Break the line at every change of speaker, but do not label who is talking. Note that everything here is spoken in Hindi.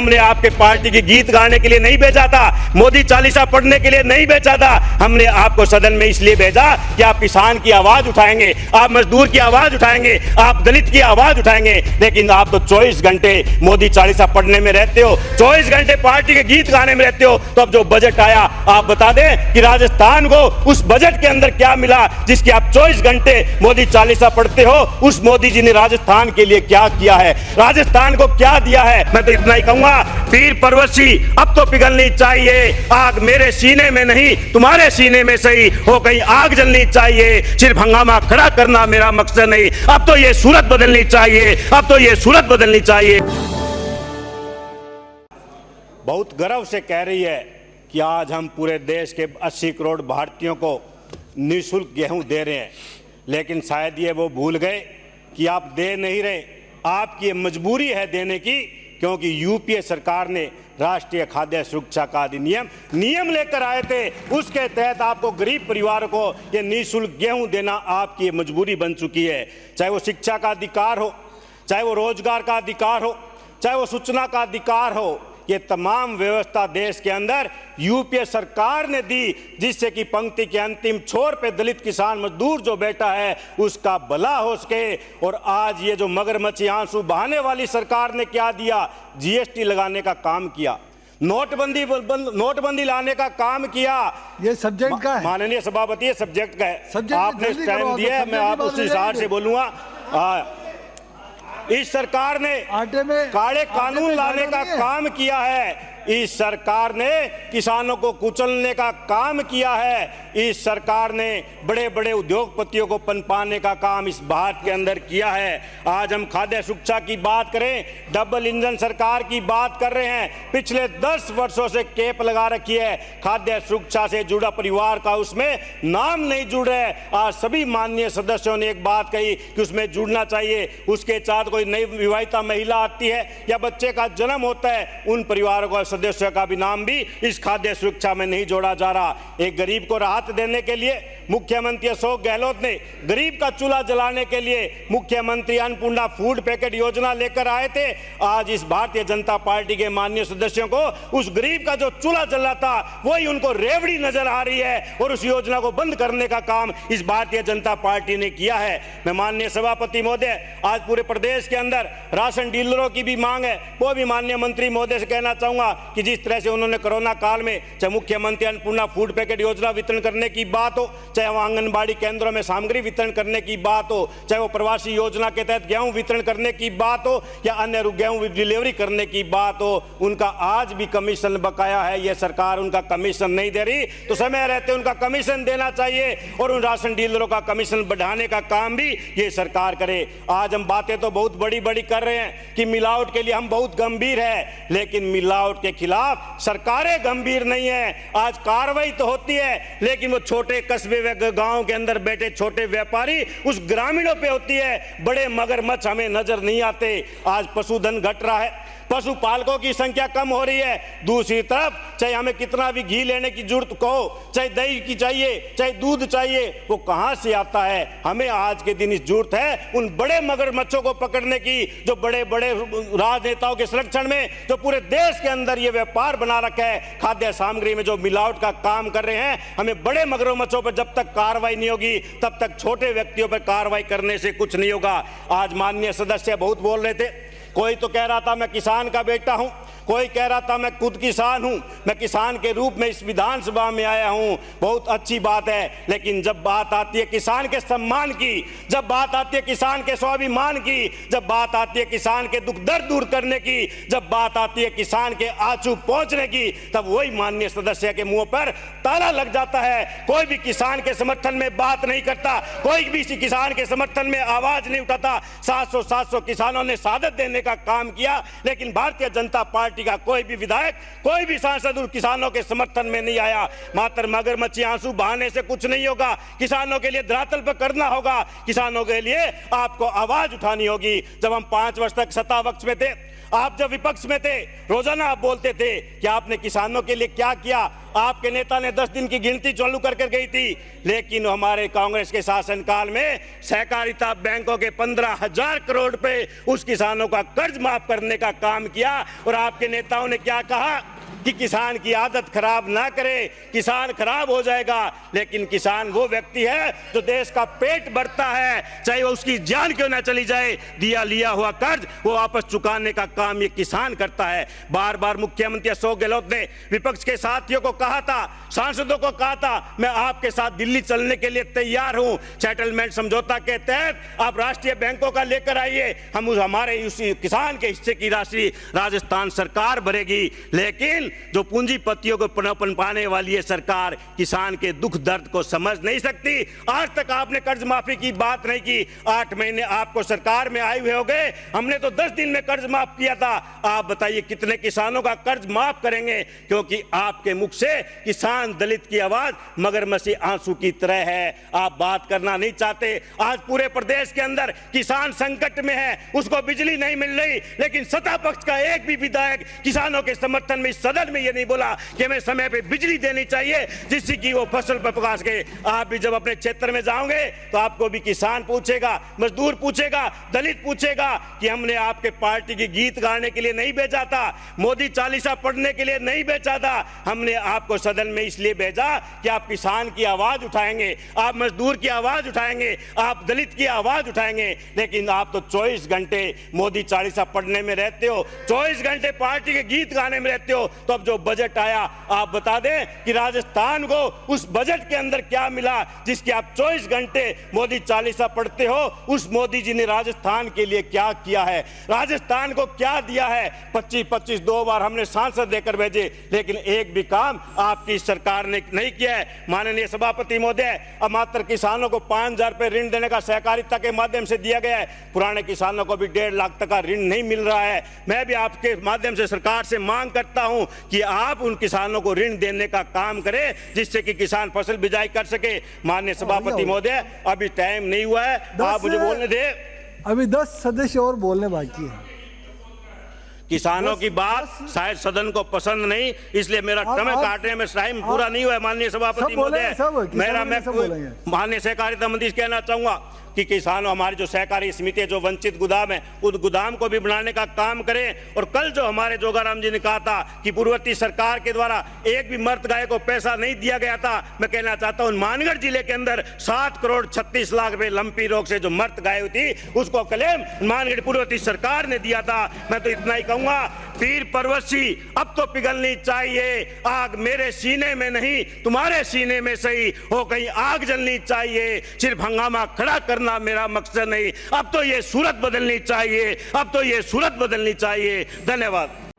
हमने आपके पार्टी की गीत गाने के लिए नहीं भेजा था, मोदी चालीसा पढ़ने के लिए नहीं भेजा था। हमने आपको सदन में इसलिए भेजा कि आप किसान की आवाज उठाएंगे, आप मजदूर की आवाज उठाएंगे, आप दलित की आवाज उठाएंगे। लेकिन आप तो 24 घंटे मोदी चालीसा पढ़ने में रहते हो, 24 घंटे पार्टी के गीत गाने में रहते हो। तो अब जो बजट आया, आप बता दें कि राजस्थान को उस बजट के अंदर क्या मिला जिसकी आप 24 घंटे मोदी चालीसा पढ़ते हो। उस मोदी जी ने राजस्थान के लिए क्या किया है, राजस्थान को क्या दिया है। मैं तो इतना ही कहूंगा, वीर परवशी अब तो पिघलनी चाहिए, आग मेरे सीने में नहीं तुम्हारे सीने में सही हो गई आग जलनी चाहिए। सिर्फ हंगामा खड़ा करना मेरा मकसद नहीं, अब तो ये सूरत बदलनी चाहिए, अब तो ये सूरत बदलनी चाहिए। बहुत गर्व से कह रही है कि आज हम पूरे देश के 80 करोड़ भारतीयों को निःशुल्क गेहूं दे रहे हैं। लेकिन शायद ये वो भूल गए कि आप दे नहीं रहे, आपकी मजबूरी है देने की, क्योंकि यूपीए सरकार ने राष्ट्रीय खाद्य सुरक्षा का अधिनियम नियम लेकर आए थे। उसके तहत आपको गरीब परिवारों को ये निःशुल्क गेहूं देना आपकी मजबूरी बन चुकी है। चाहे वो शिक्षा का अधिकार हो, चाहे वो रोजगार का अधिकार हो, चाहे वो सूचना का अधिकार हो, ये तमाम व्यवस्था देश के अंदर यूपीए सरकार ने दी, जिससे कि पंक्ति के अंतिम छोर पे दलित किसान मजदूर जो बैठा है उसका भला हो सके। और आज ये जो मगरमच्छी आंसू बहाने वाली सरकार ने क्या दिया, जीएसटी लगाने का काम किया, नोटबंदी लाने का काम किया। ये सब्जेक्ट का है माननीय सभापति, ये सब्जेक्ट का है। आपने टाइम दिया है, मैं आप उस हिसाब से बोलूंगा। इस सरकार ने काले कानून लाने का काम किया है, इस सरकार ने किसानों को कुचलने का काम किया है, इस सरकार ने बड़े बड़े उद्योगपतियों को पनपाने का काम इस बात के अंदर किया है। आज हम खाद्य सुरक्षा की बात करें, डबल इंजन सरकार की बात कर रहे हैं। पिछले 10 वर्षों से केप लगा रखी है, खाद्य सुरक्षा से जुड़ा परिवार का उसमें नाम नहीं जुड़ रहा है। आज सभी माननीय सदस्यों ने एक बात कही कि उसमें जुड़ना चाहिए। उसके साथ कोई नई विवाहिता महिला आती है या बच्चे का जन्म होता है, उन परिवारों का सदस्य का भी नाम भी इस खाद्य सुरक्षा में नहीं जोड़ा जा रहा। एक गरीब को राहत देने के लिए मुख्यमंत्री अशोक गहलोत ने गरीब का चूल्हा जलाने के लिए मुख्यमंत्री अन्नपूर्णा फूड पैकेट योजना लेकर आए थे। आज इस भारतीय जनता पार्टी के माननीय सदस्यों को उस गरीब का जो चूल्हा जल रहा था वही उनको रेवड़ी नजर आ रही है, और उस योजना को बंद करने का काम इस भारतीय जनता पार्टी ने किया है। मैं माननीय सभापति महोदय, आज पूरे प्रदेश के अंदर राशन डीलरों की भी मांग है, वो भी माननीय मंत्री महोदय से कहना चाहूंगा कि जिस तरह से उन्होंने कोरोना काल में चाहे मुख्यमंत्री अन्नपूर्णा फूड पैकेट योजना वितरण करने की बात हो, चाहे वो आंगनबाड़ी केंद्रों में सामग्री वितरण करने की बात हो, चाहे वो प्रवासी योजना के तहत गेहूं वितरण करने की बात हो या अन्य गेहूं डिलीवरी करने की बात हो, उनका आज भी कमीशन बकाया है। यह सरकार उनका कमीशन नहीं दे रही, तो समय रहते उनका कमीशन देना चाहिए और उन राशन डीलरों का कमीशन बढ़ाने का काम भी ये सरकार करे। आज हम बातें तो बहुत बड़ी बड़ी कर रहे हैं कि मिलावट के लिए हम बहुत गंभीर है, लेकिन मिलावट के खिलाफ सरकारें गंभीर नहीं है। आज कार्रवाई तो होती है, लेकिन वो छोटे कस्बे व गांव के अंदर बैठे छोटे व्यापारी उस ग्रामीणों पे होती है। बड़े मगरमच्छ हमें नजर नहीं आते। आज पशुधन घट रहा है, पशुपालकों की संख्या कम हो रही है। दूसरी तरफ चाहे हमें कितना भी घी लेने की जरूरत कहो, चाहे दही की चाहिए, चाहे दूध चाहिए, वो कहां से आता है। हमें आज के दिन इस जरूरत है उन बड़े मगरमच्छों को पकड़ने की, जो बड़े बड़े राजनेताओं के संरक्षण में जो पूरे देश के अंदर ये व्यापार बना रखा है, खाद्य सामग्री में जो मिलावट का काम कर रहे हैं। हमें बड़े मगरमच्छों पर जब तक कार्रवाई नहीं होगी तब तक छोटे व्यक्तियों पर कार्रवाई करने से कुछ नहीं होगा। आज माननीय सदस्य बहुत बोल रहे थे, कोई तो कह रहा था मैं किसान का बेटा हूं, कोई कह रहा था मैं खुद किसान हूं, मैं किसान के रूप में इस विधानसभा में आया हूं। बहुत अच्छी बात है, लेकिन जब बात आती है किसान के सम्मान की, जब बात आती है किसान के स्वाभिमान की, जब बात आती है किसान के दुख दर्द दूर करने की, जब बात आती है किसान के आंसू पहुंचने की, तब वही माननीय सदस्य के मुंह पर ताला लग जाता है। कोई भी किसान के समर्थन में बात नहीं करता, कोई भी किसान के समर्थन में आवाज नहीं उठाता। 700 किसानों ने शहादत देने का काम किया, लेकिन भारतीय जनता पार्टी का कोई भी विधायक, कोई भी सांसद उन किसानों के समर्थन में नहीं आया। मात्र मगरमच्छी आंसू बहाने से कुछ नहीं होगा, किसानों के लिए धरातल पर करना होगा, किसानों के लिए आपको आवाज उठानी होगी। जब हम 5 वर्ष तक सत्ता पक्ष में थे, आप जब विपक्ष में थे, रोजाना आप बोलते थे कि आपने किसानों के लिए क्या किया। आपके नेता ने 10 दिन की गिनती चालू करके गई थी, लेकिन हमारे कांग्रेस के शासनकाल में सहकारिता बैंकों के 15,000 करोड़ पे उस किसानों का कर्ज माफ करने का काम किया। और आपके नेताओं ने क्या कहा कि किसान की आदत खराब ना करे, किसान खराब हो जाएगा। लेकिन किसान वो व्यक्ति है जो देश का पेट भरता है, चाहे वो उसकी जान क्यों ना चली जाए, दिया लिया हुआ कर्ज वो वापस चुकाने का काम ये किसान करता है। बार बार मुख्यमंत्री अशोक गहलोत ने विपक्ष के साथियों को कहा था, सांसदों को कहा था, मैं आपके साथ दिल्ली चलने के लिए तैयार हूं। सेटलमेंट समझौता के तहत आप राष्ट्रीय बैंकों का लेकर आइए, हम हमारे उसी किसान के हिस्से की राशि राजस्थान सरकार भरेगी। लेकिन जो पूंजीपतियों को पनपन पाने वाली है सरकार, किसान के दुख दर्द को समझ नहीं सकती। आज तक आपने कर्ज माफी की बात नहीं की। 8 महीने आपको सरकार में आए हुए हो गए, हमने तो 10 दिन में कर्ज माफ किया था। आप बताइए कितने किसानों का कर्ज माफ करेंगे? क्योंकि आपके मुख से किसान दलित की आवाज मगरमच्छी आंसू की तरह है, आप बात करना नहीं चाहते। आज पूरे प्रदेश के अंदर किसान संकट में है, उसको बिजली नहीं मिल रही, लेकिन सत्ता पक्ष का एक भी विधायक किसानों के समर्थन में इस सदन में ये नहीं बोला कि हमें समय पे बिजली देनी चाहिए जिससे कि वो फसल पर पका सके। आप भी जब अपने क्षेत्र में जाओगे तो आपको भी किसान पूछेगा, मजदूर पूछेगा, दलित पूछेगा कि हमने आपके पार्टी की गीत गाने के लिए नहीं भेजा था, मोदी चालीसा पढ़ने के लिए नहीं भेजा था, हमने आपको सदन में इसलिए भेजा कि आप किसान की आवाज उठाएंगे, आप मजदूर की आवाज उठाएंगे, आप दलित की आवाज उठाएंगे। लेकिन आप तो 24 घंटे मोदी चालीसा पढ़ने में रहते हो, 24 घंटे पार्टी के गीत गाने में रहते हो। तो अब जो बजट आया, आप बता दें कि राजस्थान को उस बजट के अंदर क्या मिला जिसके आप 24 घंटे मोदी चालीसा पढ़ते हो। उस मोदी जी ने राजस्थान के लिए क्या किया है, राजस्थान को क्या दिया है? 25-25 2 बार हमने सांसद देकर भेजे, लेकिन एक भी काम आपकी सरकार ने नहीं किया है। माननीय सभापति महोदय, अब मात्र किसानों को 5,000 रुपए ऋण देने का सहकारिता के माध्यम से दिया गया है, पुराने किसानों को भी 1.5 लाख तक का ऋण नहीं मिल रहा है। मैं भी आपके माध्यम से सरकार से मांग करता हूं कि आप उन किसानों को ऋण देने का काम करें जिससे कि किसान फसल बिजाई कर सके। माननीय सभापति महोदय, अभी टाइम नहीं हुआ है, आप मुझे बोलने दे।
अभी 10 सदस्य और बोलने बाकी है।
किसानों की बात शायद सदन को पसंद नहीं, इसलिए मेरा समय काटने में टाइम पूरा नहीं हुआ है। माननीय सभापति महोदय, मैं माननीय सहकारिता मंत्री कहना चाहूंगा कि किसानों, हमारी जो सहकारी समिति है, जो वंचित गोदाम है, उस गोदाम को भी बनाने का काम करें। और कल जो हमारे जोगाराम जी ने कहा था कि पूर्ववर्ती सरकार के द्वारा एक भी मर्द गाय को पैसा नहीं दिया गया था, मैं कहना चाहता हूं मानगढ़ जिले के अंदर 7 करोड़ 36 लाख रुपए लंपी रोग से जो मर्द गाय थी उसको क्लेम मानगढ़ पूर्ववर्ती सरकार ने दिया था। मैं तो इतना ही कहूंगा, पीर परवशी अब तो पिघलनी चाहिए, आग मेरे सीने में नहीं तुम्हारे सीने में सही हो, कहीं आग जलनी चाहिए, सिर्फ हंगामा खड़ा करना मेरा मकसद नहीं। अब तो ये सूरत बदलनी चाहिए, अब तो ये सूरत बदलनी चाहिए। धन्यवाद।